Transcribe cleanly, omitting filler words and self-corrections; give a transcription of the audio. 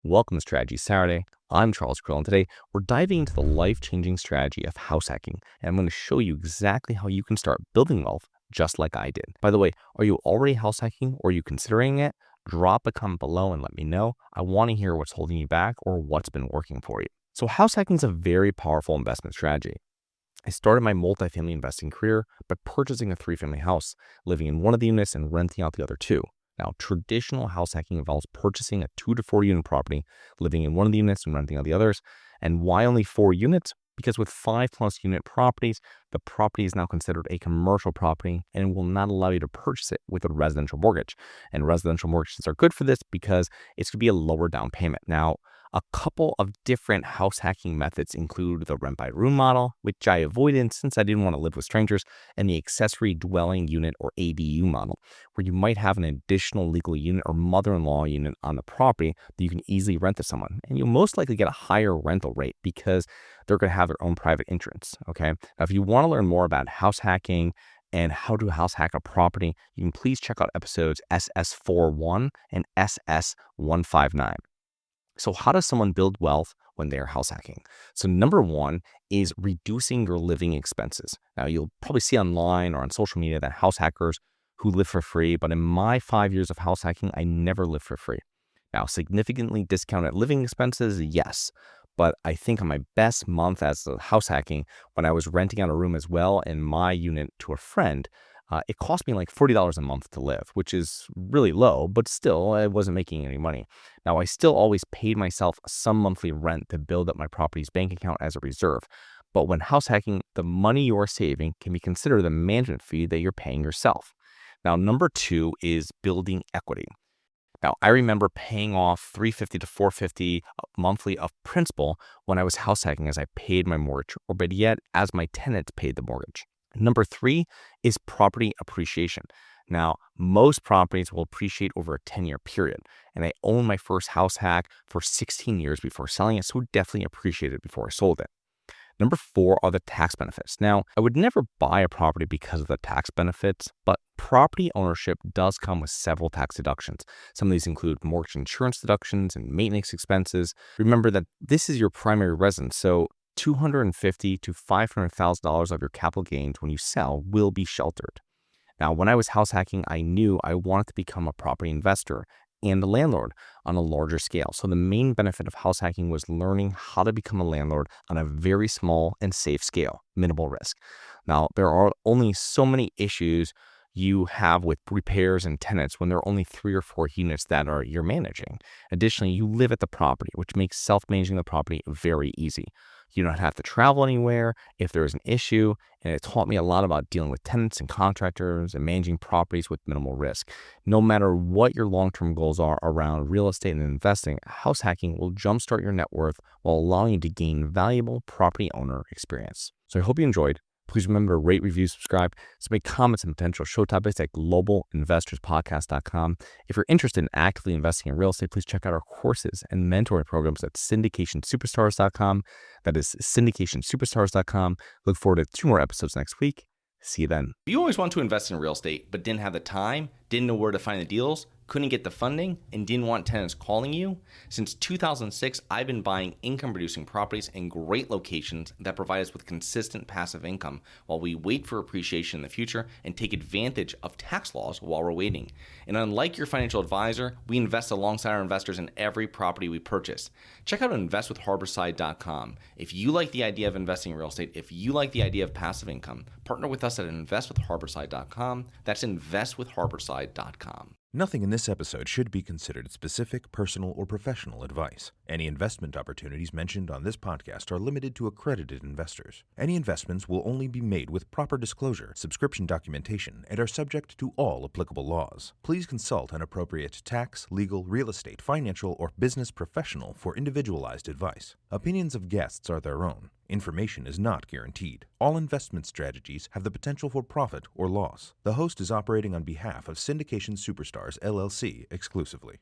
Welcome to Strategy Saturday. I'm Charles Carillo, and today we're diving into the life-changing strategy of house hacking, and I'm going to show you exactly how you can start building wealth just like I did. By the way, are you already house hacking or are you considering it? Drop a comment below and let me know. I want to hear what's holding you back or what's been working for you. So house hacking is a very powerful investment strategy. I started my multifamily investing career by purchasing a 3-family house, living in one of the units and renting out the other two. Now, traditional house hacking involves purchasing a 2 to 4 unit property, living in one of the units and renting out the others. And why only 4 units? Because with 5+ unit properties, the property is now considered a commercial property and will not allow you to purchase it with a residential mortgage. And residential mortgages are good for this because it's going to be a lower down payment. Now, a couple of different house hacking methods include the rent by room model, which I avoided since I didn't want to live with strangers, and the accessory dwelling unit or ADU model, where you might have an additional legal unit or mother-in-law unit on the property that you can easily rent to someone. And you'll most likely get a higher rental rate because they're going to have their own private entrance. Okay. Now, if you want to learn more about house hacking and how to house hack a property, you can please check out episodes SS41 and SS159. So how does someone build wealth when they're house hacking? So number one is reducing your living expenses. Now you'll probably see online or on social media that house hackers who live for free, but in my 5 years of house hacking, I never lived for free. Now, significantly discounted living expenses, yes. But I think on my best month as a house hacking, when I was renting out a room as well in my unit to a friend, it cost me like $40 a month to live, which is really low, but still, I wasn't making any money. Now, I still always paid myself some monthly rent to build up my property's bank account as a reserve. But when house hacking, the money you're saving can be considered the management fee that you're paying yourself. Now, number two is building equity. Now, I remember paying off $350 to $450 monthly of principal when I was house hacking as I paid my mortgage, or better yet, as my tenants paid the mortgage. Number three is property appreciation. Now, most properties will appreciate over a 10-year period, and I owned my first house hack for 16 years before selling it, so definitely appreciated before I sold it. Number four are the tax benefits. Now, I would never buy a property because of the tax benefits, but property ownership does come with several tax deductions. Some of these include mortgage insurance deductions and maintenance expenses. Remember that this is your primary residence, so $250,000 to $500,000 of your capital gains when you sell will be sheltered. Now, when I was house hacking, I knew I wanted to become a property investor and a landlord on a larger scale. So the main benefit of house hacking was learning how to become a landlord on a very small and safe scale, minimal risk. Now, there are only so many issues you have with repairs and tenants when there are only 3 or 4 units that you're managing. Additionally, you live at the property, which makes self-managing the property very easy. You don't have to travel anywhere if there is an issue, and it taught me a lot about dealing with tenants and contractors and managing properties with minimal risk. No matter what your long-term goals are around real estate and investing, house hacking will jumpstart your net worth while allowing you to gain valuable property owner experience. So I hope you enjoyed. Please remember to rate, review, subscribe, submit comments and potential show topics at globalinvestorspodcast.com. If you're interested in actively investing in real estate, please check out our courses and mentoring programs at syndicationsuperstars.com. That is syndicationsuperstars.com. Look forward to 2 more episodes next week. See you then. You always want to invest in real estate, but didn't have the time, didn't know where to find the deals, couldn't get the funding, and didn't want tenants calling you? Since 2006, I've been buying income-producing properties in great locations that provide us with consistent passive income while we wait for appreciation in the future and take advantage of tax laws while we're waiting. And unlike your financial advisor, we invest alongside our investors in every property we purchase. Check out investwithharborside.com. If you like the idea of investing in real estate, if you like the idea of passive income, partner with us at investwithharborside.com. That's investwithharborside.com. Nothing in this episode should be considered specific, personal, or professional advice. Any investment opportunities mentioned on this podcast are limited to accredited investors. Any investments will only be made with proper disclosure, subscription documentation, and are subject to all applicable laws. Please consult an appropriate tax, legal, real estate, financial, or business professional for individualized advice. Opinions of guests are their own. Information is not guaranteed. All investment strategies have the potential for profit or loss. The host is operating on behalf of Syndication Superstars, LLC exclusively.